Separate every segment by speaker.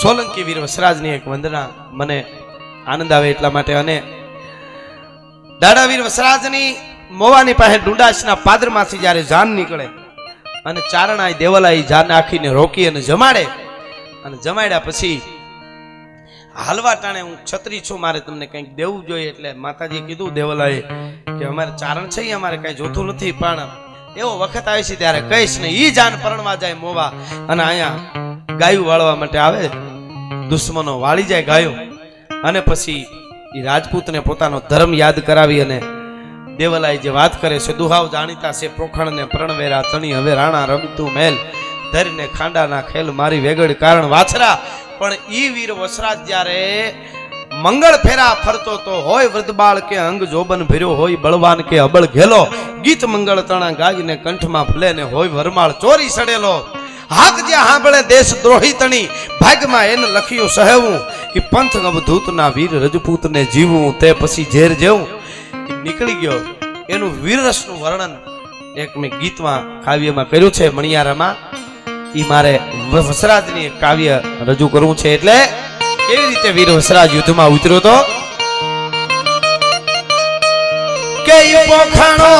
Speaker 1: સોલંકી વીર વસરાજની એક વંદના મને આનંદ આવે એટલા માટે. અને દાડા વીર વસરાજની મોવાની પાસે ડુંડાસના પાદરમાંથી જ્યારે જાન નીકળે અને ચારણાઈ દેવલાઈ જાન આખીને રોકી અને જમાડે, અને જમાડ્યા પછી હાલવા ટાણે હું ક્ષત્રિય છું, મારે તમને કંઈક દેવું જોઈએ. એટલે માતાજીએ કીધું દેવલાએ કે અમારે ચારણ છે, અમારે કઈ જોતું નથી, પણ એવો વખત આવે છે ત્યારે કહીશ ને. ઈ જાન પરણવા જાય મોવા અને અહીંયા ગાયું વાળવા માટે આવે, દુશ્મનો વાળી જાય ગાયો, અને પછી એ રાજપૂતને પોતાનો ધર્મ યાદ કરાવી અને દેવલાઈ જે વાત કરે છે દુહાવ જાણીતા છે પોખણને પ્રણવેરા તણી હવે રાણા રમતું મહેલ ધરીને ખાંડાના ખેલ મારી વેગડ કારણ વાછરા. પણ ઈ વીર વસરાજ જ્યારે મંગળ ફેરા ફરતો તો હોય વૃદ્ધબાળ કે અંગ જોબન ભર્યો હોય બળવાન કે અબળ ઘેલો, ગીત મંગળ તણા ગાયને કંઠમાં ફૂલે ને હોય વરમાળ ચોરી સડેલો. હાક જે હાંભળે દેશ દ્રોહી તણી ભાગમાં એને લખ્યું સહેવું, કે પંથ અવધૂતના વીર રજપૂતને જીવવું તે પછી ઝેર જેવું. નીકળી ગયો એનું વીરરસનું વર્ણન એક મેં ગીતમાં કાવ્યમાં કર્યું છે મણિયારામાં. ઈ મારે વસરાજની કાવ્ય રજૂ કરવું છે. એટલે કેવી રીતે વીર વસરાજ યુદ્ધમાં ઉતર્યો તો કે પોખણો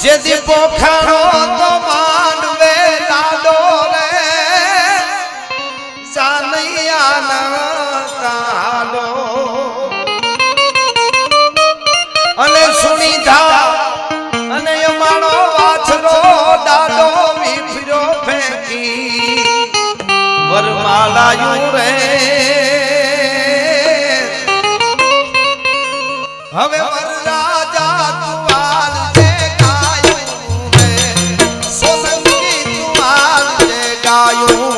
Speaker 1: જેથી પોખણો તો માંડવે લાડો રે સાનૈયાના કાલો અને સુણી જા અને અમારો વાછરો ડાડો વિફરો ફેંકી વરમાલાયું રે. હવે વરરાજા તુવાલ જે ગાયું રે સોલંકી તુવાલ જે ગાયું.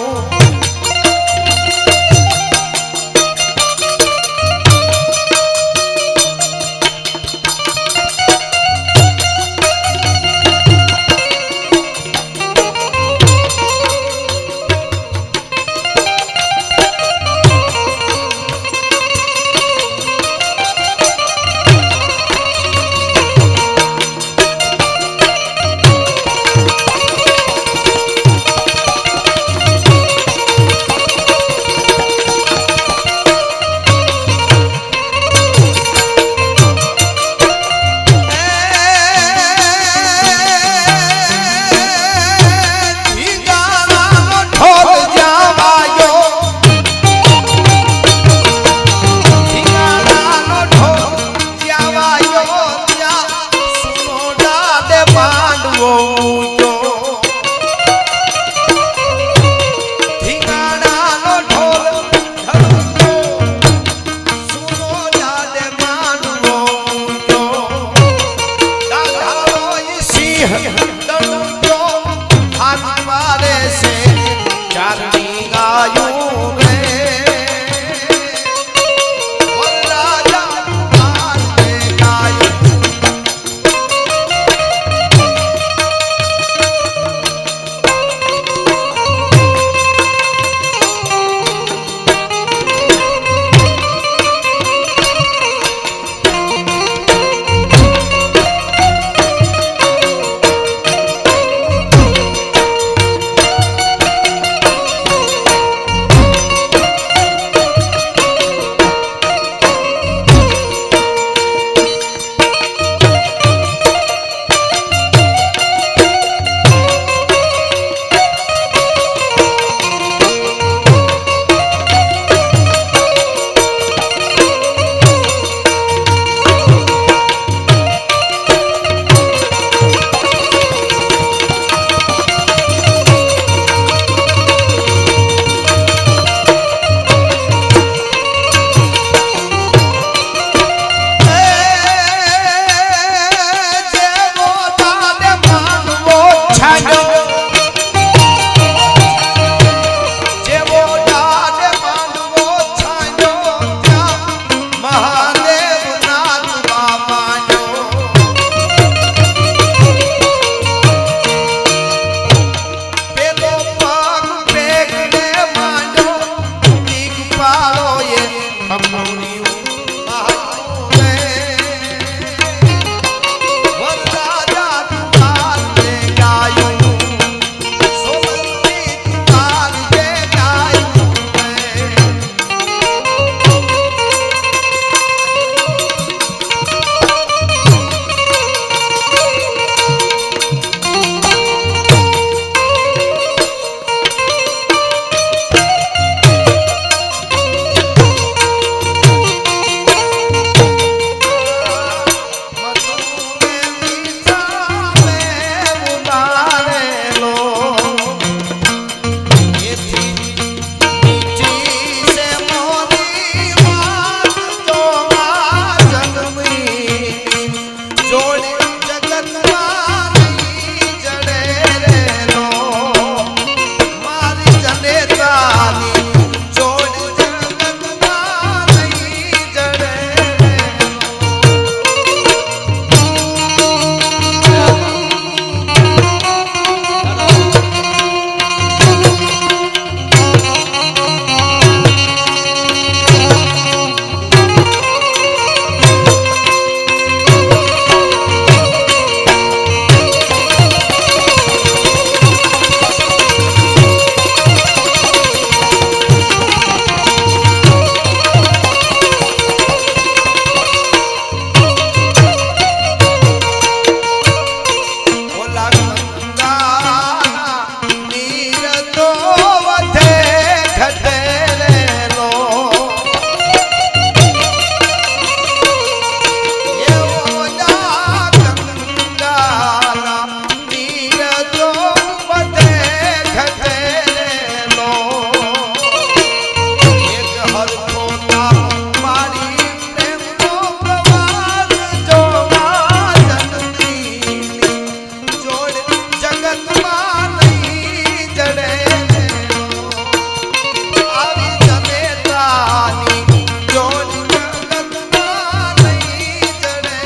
Speaker 1: જગતમાં નહીં જડે આવી જનેતાની જોડી જગતમાં નહીં જડે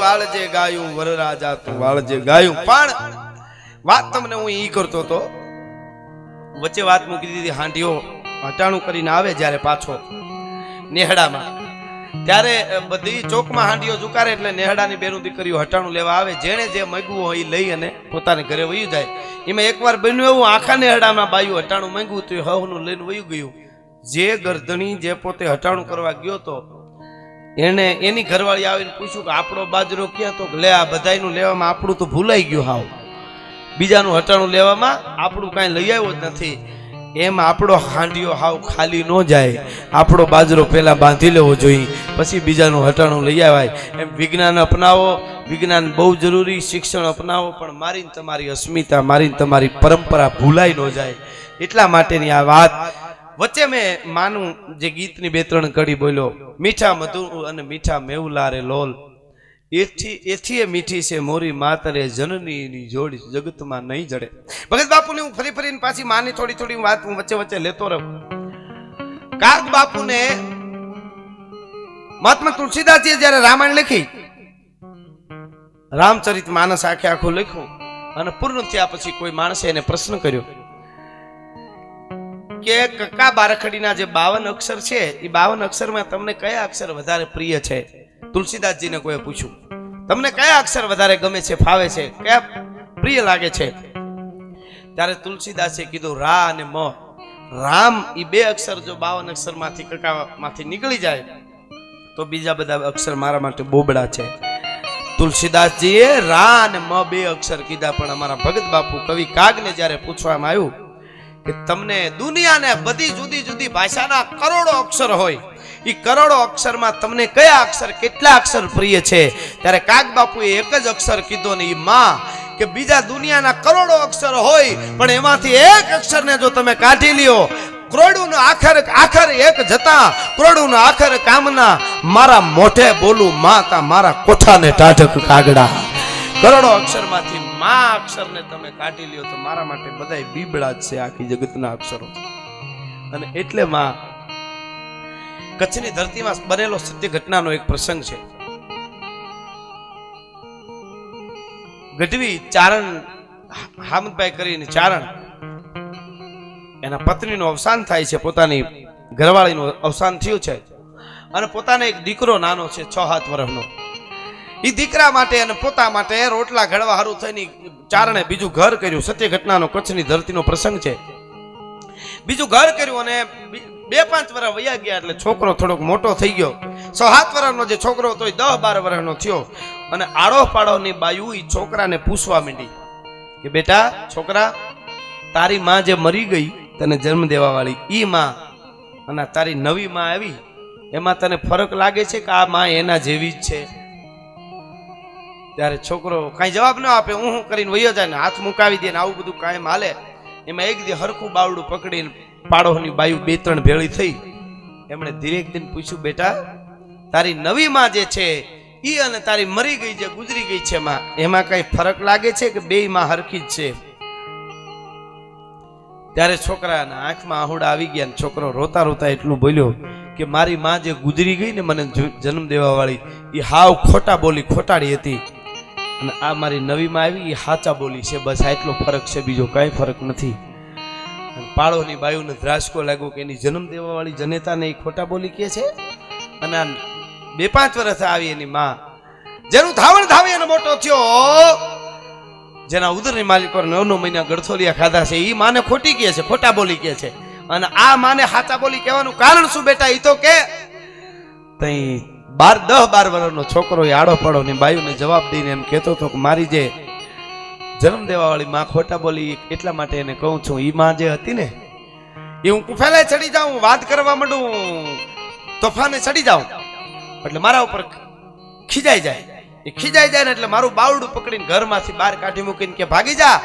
Speaker 2: વાળજે ગાયું વરરાજા તું વાળજે ગાયું. પણ વાત તમને હું ઈ કરતો તો વચ્ચે વાત મૂકી દીધી. હાંડીઓ હટાણું કરીને આવે જ્યારે પાછો નેહડામાં, ત્યારે બધી ચોકમાં હાંડીઓ ઝુકારે એટલે નેહડાની બેનું દીકરીઓ હટાણું લેવા આવે. જેણે જે માંગ્યું હોય એ લઈ અને પોતાને ઘરે વયું જાય. એમાં એકવાર બન્યું એવું, આખા નેહડામાં બાયું હટાણું માંગ્યું તો હવનું લઈને વયું ગયું. જે ગરધણી જે પોતે હટાણું કરવા ગયો તો
Speaker 1: એને એની ઘરવાળી આવીને પૂછ્યું કે આપણો બાજરો ક્યાં? તો લે આ બધાયનું લેવામાં આપણું તો ભૂલાઈ ગયું. હાવ બીજાનું હટાણું લેવામાં આપણું કાંઈ લઈ આવ્યો જ નથી. એમ આપણો હાંડિયો હાવ ખાલી ન જાય. આપણો બાજરો પહેલા બાંધી લેવો જોઈએ, પછી બીજાનું હટાણું લઈ આવાય. એમ વિજ્ઞાન અપનાવો, વિજ્ઞાન બહુ જરૂરી. શિક્ષણ અપનાવો, પણ મારી તમારી અસ્મિતા, મારી તમારી પરંપરા ભૂલાઈ ન જાય એટલા માટેની આ વાત. વચ્ચે મેં માનું જે ગીતની 2-3 કડી બોલ્યો, મીઠા મધુ અને મીઠા મેવલા રે લોલ, એથી મીઠી છે મોરી માતરે જનનીની જોડી જગતમાં નહીં જડે. ભગત બાપુની હું ફરી ફરીને પાછી માની થોડી વાત હું વચ્ચે વચ્ચે લેતો રહું. કાગ બાપુને મહાત્મા તુલસીદાસજીએ જ્યારે રામાયણ લખી, રામચરિત માનસ આખે આખું લખ્યું અને પૂર્ણ થયા પછી કોઈ માણસે એને પ્રશ્ન કર્યો કે કકા બારખડીના જે 52 અક્ષર છે એ 52 અક્ષરમાં તમને કયા અક્ષર વધારે પ્રિય છે? તુલસીદાસજીને કોઈ પૂછ્યું, તમને કયા અક્ષર વધારે ગમે છે, ફાવે છે, કયા પ્રિય લાગે છે? ત્યારે તુલસીદાસે કીધું રા અને મ. રામ એ 2 અક્ષર જો 52 અક્ષરમાંથી કકામાંથી નીકળી જાય તો બીજા બધા અક્ષર મારા માટે બોબડા છે. તુલસીદાસજીએ રા અને મ 2 અક્ષર કીધા. પણ અમારા ભગત બાપુ કવિ કાગને જ્યારે પૂછવામાં આવ્યું કે તમને દુનિયાને બધી જુદી જુદી ભાષાના કરોડો અક્ષર હોય, એ કરોડો અક્ષરમાં તમને કયા અક્ષર, કેટલા અક્ષર પ્રિય છે? ત્યારે કાગ બાપુએ એક જ અક્ષર કીધો ને, એ માં. કે બીજા દુનિયાના કરોડો અક્ષર હોય પણ એમાંથી એક અક્ષરને જો તમે કાઢી લ્યો, કરોડું આખર એક જતા કરોડું આખર કામના, મારા મોઢે બોલું માતા મારા કોઠાને ટાઢક કાગડા. કરોડો અક્ષરમાંથી માં અક્ષરને તમે કાઢી લ્યો તો મારા માટે બધાય બીબડા જ છે, આખી જગતના અક્ષરો. અને એટલે માં કચ્છની ધરતીમાં બનેલો સત્ય ઘટનાનો એક પ્રસંગ છે. ગઢવી ચારણ હામદભાઈ કરીને ચારણ, એના પત્નીનું અવસાન થાય છે, પોતાની ઘરવાળીનું અવસાન થયું છે અને પોતાને એક દીકરો નાનો છે 6-7 વર્ષનો. એ દીકરા માટે અને પોતા માટે રોટલા ઘડવા હારું થઈને ચારણે બીજું ઘર કર્યું. સત્ય ઘટનાનો કચ્છની ધરતીનો પ્રસંગ છે. બીજું ઘર કર્યું અને 2-5 વર્ષ વયા ગયા એટલે છોકરો થોડોક મોટો થઈ ગયો. 6-7 વર્ષનો જે છોકરો હતો એ 10-12 વર્ષનો થયો અને આડો પાડોની બાયુ એ છોકરાને પૂછવા માંડી કે બેટા છોકરા, તારી માં જે મરી ગઈ તને જન્મ દેવા વાળી, ઈ માં અને તારી નવી માં આવી, એમાં તને ફરક લાગે છે કે આ માં એના જેવી જ છે? ત્યારે છોકરો કાંઈ જવાબ ન આપે, હું કરીને વયો જાય ને હાથ મુકાવી દે ને આવું બધું કાયમ હાલે. એમાં એક દી હરખું બાવડું પકડીને પાડોની બાયુ 2-3 ભેળી થઈ. એમણે ધીરેક દિન પૂછ્યું, બેટા તારી નવી માં જે છે ઈ અને તારી મરી ગઈ જે ગુજરી ગઈ છે માં, એમાં કઈ ફરક લાગે છે કે બેય માં હરખી જ છે? ત્યારે છોકરાના આંખમાં આહુડા આવી ગયા અને છોકરો રોતા રોતા એટલું બોલ્યો કે મારી માં જે ગુજરી ગઈ ને મને જન્મ દેવા વાળી, એ હાવ ખોટા બોલી, ખોટાડી હતી, અને આ મારી નવી માં આવી એ હાચા બોલી છે. બસ આટલો ફરક છે, બીજો કઈ ફરક નથી. પાડોની બાયુને ધ્રાસકો લાગ્યો કે એની જન્મ દેવા વાળી જનેતાને એ ખોટા બોલી કે છે. અને આ 2-5 વર્ષ આવી એની માં, જેનું ધાવણ ધાવી અને મોટો થયો, જેના ઉદરની માલિકો 9 મહિના ગળથોલિયા ખાધા છે, એ માને ખોટી કહે છે, ખોટા બોલી કહે છે. અને આ માને હાચા બોલી કહેવાનું કારણ શું બેટા? એ તો કે તઈ 10-12 વર્ષનો છોકરો એ આડો પાડો ની બાયુને જવાબ દઈને એમ કહેતો હતો કે મારી જે જન્મ દેવા વાળી માં ખોટા બોલી, એટલા માટે એને કહું છું ઈ માં જે હતી ને એ હું કુફેલે ચડી જાઉં, વાત કરવા માંડું, તોફાને ચડી જાઉં એટલે મારા ઉપર ખીજાઈ જાય. એ ખીજાઈ જાય ને એટલે મારું બાવડું પકડીને ઘરમાંથી બહાર કાઢી મૂકીને કે ભાગી જા,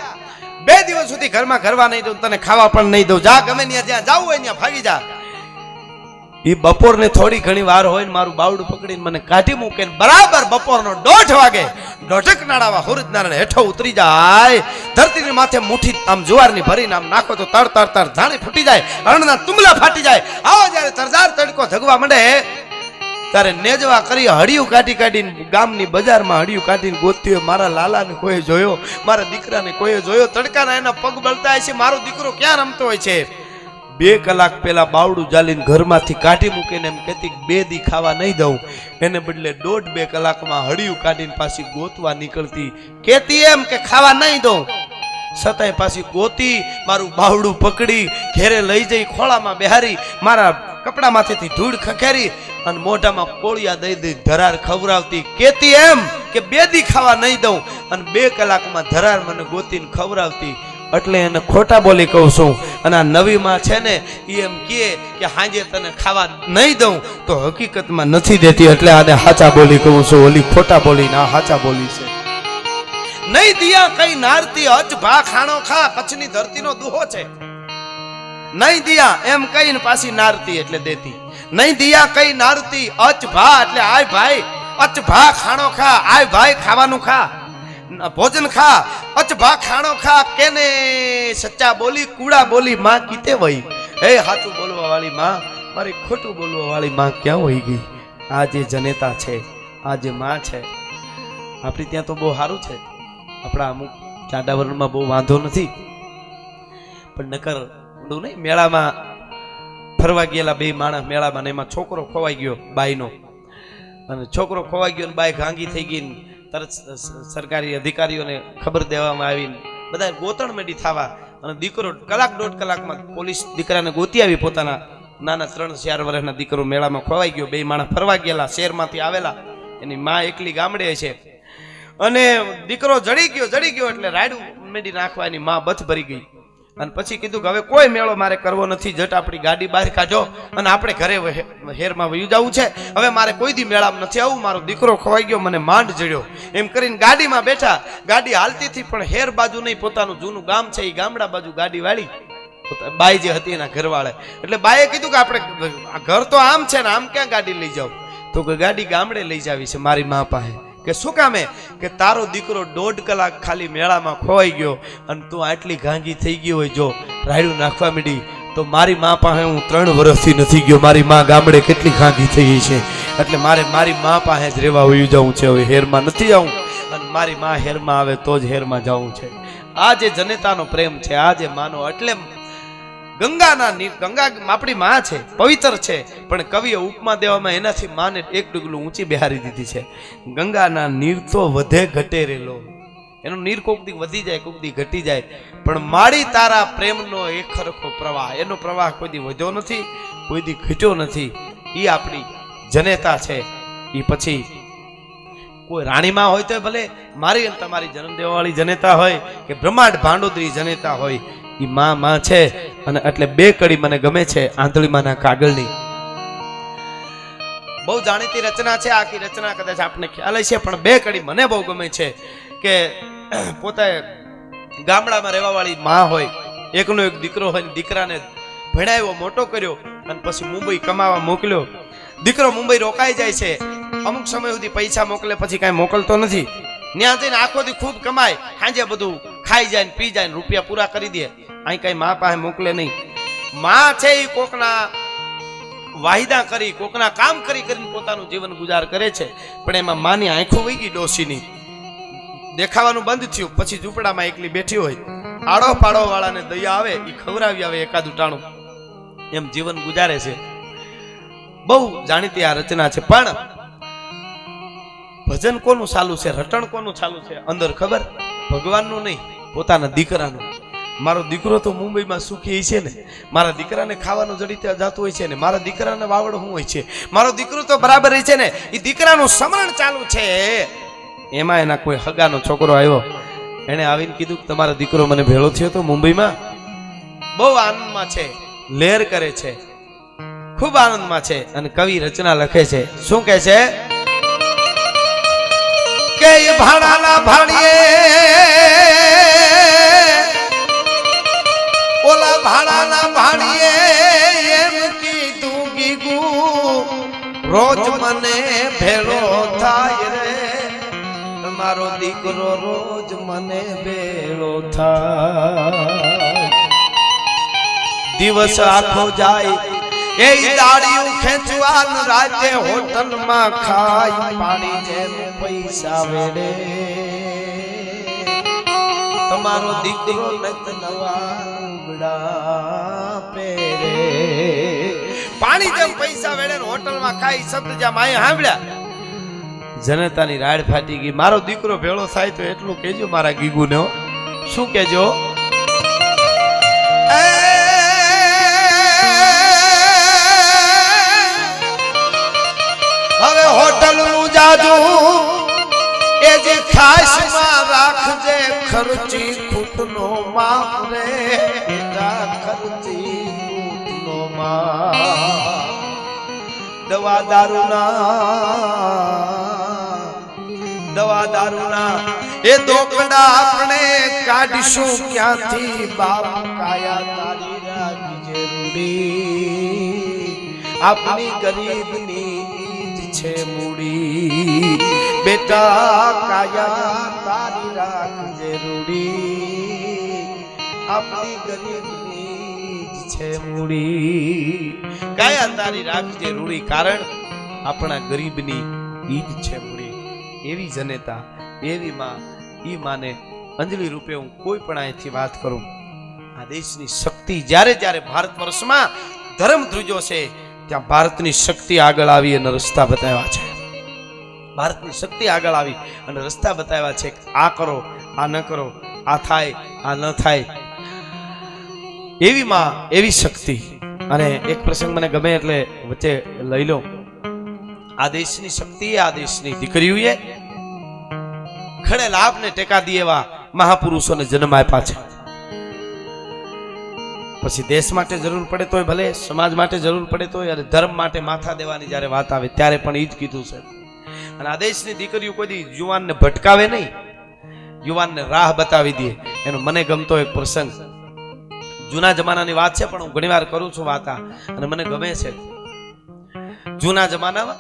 Speaker 1: 2 દિવસ સુધી ઘરમાં ઘરવા નહીં દઉં, તને ખાવા પણ નહીં દઉં, જા ગમે ત્યાં જાવું હોય ત્યાં ભાગી જા. એ બપોરને થોડી ઘણી વાર હોય ને મારું બાવડું પકડીને મને કાઢી મૂકે ને બરાબર બપોરનો 1:30 વાગે ઢોઢક નાડાવા હુરજનારાયણ હેઠો ઉતરી જાય, ધરતીની માથે મુઠ્ઠી આમ જુવારની ભરીને આમ નાખો તો તર ધાણી ફૂટી જાય, રણના તુમલા ફાટી જાય. આવો જ્યારે તરજાર તડકો ધગવા માંડે ત્યારે નેજવા કરી હડિયું કાઢીને ગામની બજારમાં હડિયું કાઢીને ગોત્યો. મારા લાલાને કોઈ જોયો, મારા દીકરાને કોઈ જોયો, તડકાના એના પગ બળતા છે, મારો દીકરો ક્યાં રમતો હોય છે. 2 કલાક પહેલા બાવડું જાલીને ઘરમાંથી કાઢી મૂકીને એમ કહેતી 2 દી ખાવા નહીં દઉં, એને બદલે 1.5-2 કલાકમાં હડિયું કાઢીને પાછી ગોતવા નીકળતી, કહેતી એમ કે ખાવા નહીં દઉં, છતાંય પાછી ગોતી મારું બાવડું પકડી ઘેરે લઈ જઈ ખોળામાં બેહારી મારા કપડામાંથી ધૂળ ખખેરી અને મોઢામાં કોળિયા દઈ દઈ ધરાર ખવડાવતી, કેતી એમ કે 2 દી ખાવા નહીં દઉં અને 2 કલાકમાં ધરાર મને ગોતીને ખવડાવતી. એટલે એને ખોટા બોલી કહું છું. અને આ નવી માં છે ને એ એમ કહે કે હાંજે તને ખાવા નહીં દઉં, તો હકીકતમાં નથી દેતી. એટલે આને હાચા બોલી કહું છું. ઓલી ખોટા બોલી ના હાચા બોલી છે. નહીં દિયા કઈ નારતી અજ ભા ખાણો ખા, કચ્છની ધરતીનો દુહો છે. નહીં દિયા એમ કહીને પાછી નારતી એટલે દેતી. નહીં દિયા કઈ નારતી અચ ભા એટલે આય ભાઈ, અચ ભા ખાણો ખા, આય ભાઈ ખાવાનું ખા, ભોજન ખા, અચ ભા ખાણો ખા. કેને સચ્ચા બોલી કુડા બોલી માં કીતે વઈ. હે સાચું બોલવા વાળી માં મારી ખોટું બોલવા વાળી માં ક્યાં વહી ગઈ? આ જે જનેતા છે, આ જે માં છે, આપણી ત્યાં તો બહુ સારું છે. આપણા અમુક ચાંડાવરણમાં બહુ વાંધો નથી, પણ નકર નહીં મેળામાં ફરવા ગયેલા 2 માણસ મેળામાં ને એમાં છોકરો ખોવાઈ ગયો બાઈનો, અને છોકરો ખોવાઈ ગયો ને બાઈ ગાંગી થઈ ગઈ. તરત સરકારી અધિકારીઓને ખબર દેવામાં આવી, બધા ગોતણ મેડી થવા, અને દીકરો 1-1.5 કલાકમાં પોલીસ દીકરાને ગોતી આવી. પોતાના નાના 3-4 વર્ષના દીકરો મેળામાં ખોવાઈ ગયો. 2 માણસ ફરવા ગયેલા, શહેરમાંથી આવેલા, એની માં એકલી ગામડે છે, અને દીકરો જડી ગયો એટલે રાયડું મેડી નાખવાની માં બથ ભરી ગઈ. અને પછી કીધું કે હવે કોઈ મેળો મારે કરવો નથી, જટ આપણી ગાડી બહાર કાઢો અને આપણે ઘરે હેરમાં વયું જવું છે. હવે મારે કોઈ દી મેળામાં નથી આવવું, મારો દીકરો ખોવાઈ ગયો, મને માંડ જડ્યો. એમ કરીને ગાડીમાં બેઠા. ગાડી હાલતી હતી પણ હેર બાજુ નહીં, પોતાનું જૂનું ગામ છે એ ગામડા બાજુ ગાડી વાળી બાઈ જે હતી એના ઘરવાળે. એટલે બાઈએ કીધું કે આપણે ઘર તો આમ છે ને આમ ક્યાં ગાડી લઈ જાવ? તો કે ગાડી ગામડે લઈ જાવી છે મારી મા પાસે. કે શું કામે? કે તારો દીકરો 1.5 કલાક ખાલી મેળામાં ખોવાઈ ગયો અને તું આટલી ગાંગી થઈ ગઈ હોય, જો રાયડું નાખવા માંડી, તો મારી મા પાસે હું 3 વર્ષથી નથી ગયો. મારી મા ગામડે કેટલી ગાંગી થઈ ગઈ છે, એટલે મારે મારી મા પાસે જ રહેવા વયું જવું છે. હવે હેરમાં નથી જવું, અને મારી મા હેરમાં આવે તો જ હેરમાં જવું છે. આ જે જનેતાનો પ્રેમ છે, આ જે માનો, એટલે ગંગા આપણી માં છે, પવિત્ર છે, પણ કવિએ ઉપમા દેવામાં એનાથી માને 1 ડગલું ઊંચી બિહારી દીધી છે. ગંગાના નીર તો વધે ઘટે રેલો, એનું નીર કોક દી વધી જાય, કોક દી ઘટી જાય, પણ માડી તારા પ્રેમનો એક ખરખો પ્રવાહ, એનો પ્રવાહ કોઈ દી વધ્યો નથી, કોઈ દી ઘટ્યો નથી. એ આપણી જનેતા છે. એ પછી કોઈ રાણીમાં હોય તો ભલે, મારી અને તમારી જન્મ દેવાવાળી જનેતા હોય કે બ્રહ્માંડ ભાંડોદરી જનેતા હોય, ઈ માં છે. અને એટલે 2 કડી મને ગમે છે આંધળીમાંના કાગળની. બહુ જાણીતી રચના છે, આખી રચના કદાચ આપને ખ્યાલ હશે, પણ 2 કડી મને બહુ ગમે છે. કે પોતે ગામડામાં રહેવા વાળી માં હોય, એકનો એક દીકરો હોય, દીકરાને ભણાવ્યો, મોટો કર્યો, અને પછી મુંબઈ કમાવા મોકલ્યો. દીકરો મુંબઈ રોકાઈ જાય છે, અમુક સમય સુધી પૈસા મોકલે, પછી કાંઈ મોકલતો નથી. ત્યાં જઈને આખો દી ખૂબ કમાય, સાંજે બધું ખાઈ જાય ને પી જાય ને રૂપિયા પૂરા કરી દે. અહીં કઈ મા પાસે મોકલે નહીં. માં છે એ કોકના વાહિદા કરી, કોકના કામ કરીને પોતાનું જીવન ગુજાર કરે છે, પણ એમાં માની આંખો વહી ગઈ ડોશીની, દેખાવાનું બંધ થયું. પછી ઝૂંપડામાં એકલી બેઠી હોય, આડો પાડો વાળાને દયા આવે, એ ખવડાવી આવે એકાદું ટાણું, એમ જીવન ગુજારે છે. બહુ જાણીતી આ રચના છે. પણ ભજન કોનું ચાલુ છે, રટણ કોનું ચાલુ છે અંદર ખબર? ભગવાનનું નહીં, પોતાના દીકરાનું. મારો દીકરો તો મુંબઈમાં સુખી છે ને, મારા દીકરાને ખાવાનું જડી ત્યાં જતું હોય છે ને, મારા દીકરાને વાવડ શું હોય છે, મારો દીકરો તો બરાબર છે ને, એ દીકરાનું સમરણ ચાલુ છે. એમાં એના કોઈ હગાનો છોકરો આવ્યો, એને આવીને કીધું કે તમારો દીકરો મને ભેળો થયો તો મુંબઈમાં. બહુ આનંદમાં છે, લહેર કરે છે, ખૂબ આનંદમાં છે. અને કવિ રચના લખે છે, શું કહે છે? કે ભાડાના ભાડીએ ઓલા ભાડાના ભાડીએ એમ કીધું ગીગુ, રોજ મને ભેળો થાય રે, તમારો દીકરો રોજ મને ભેળો થાય. દિવસ આખો જાય એ દાડિયું ખેંચવાન, રાતે હોટલમાં ખાઈ પાણી જેમ પૈસા વેડે, તમારો દીકરો નત નવા લુગડા પહેરે. પાણી જેમ પૈસા વેડે હોટલમાં ખાઈ શબ્દ જ્યાં માએ સાંભળ્યા, જનતાની રાડ ફાટી ગઈ. મારો દીકરો ભેળો થાય તો એટલું કહેજો મારા ગીગુને. શું કહેજો? જાજુ એ જે ખાસમાં રાખજે ખર્ચી ખૂટનો માપ રે બેટા ખર્ચી ખૂટનો માપ દવા દારૂના એ દોકડા આપણે કાઢશું ક્યાંથી બાપ કાયા તારી રાખજે રૂડી આપણી ગરીબની ઈજ છે મૂડી બેટા કાયા તારી રાખજે રૂડી આપણી ગરીબની ઈજ છે મૂડી કાયા તારી રાખજે રૂડી કારણ આપણા ગરીબની ઈજ છે મૂડી એવી જનેતા એવી માં ઈ માને અંજલિ રૂપે હું કોઈ પણ અહીંથી વાત કરું આ દેશની શક્તિ જ્યારે જ્યારે ભારત વર્ષમાં ધર્મ ધ્રુજો છે ત્યાં ભારતની શક્તિ આગળ આવી અને રસ્તા બતાવ્યા છે ભારતની શક્તિ આગળ આવી અને રસ્તા બતાવ્યા છે આ કરો આ ન કરો આ થાય આ ન થાય એવી માં એવી શક્તિ અને એક પ્રસંગ મને ગમે એટલે વચ્ચે લઈ લો આ દેશની શક્તિ આ દેશની દીકરીઓએ ખડે લાભને ટેકા દે એવા મહાપુરુષોને જન્મ આપ્યા છે પછી દેશ માટે જરૂર પડે તોય ભલે સમાજ માટે જરૂર પડે તોય અને ધર્મ માટે માથા દેવાની જ્યારે વાત આવે ત્યારે પણ એ જ કીધું છે અને આ દેશની દીકરીઓ કોઈ યુવાનને ભટકાવે નહીં યુવાનને રાહ બતાવી દે એનો મને ગમતો એક પ્રસંગ જૂના જમાનાની વાત છે પણ હું ઘણીવાર કરું છું વાત અને મને ગમે છે જૂના જમાનામાં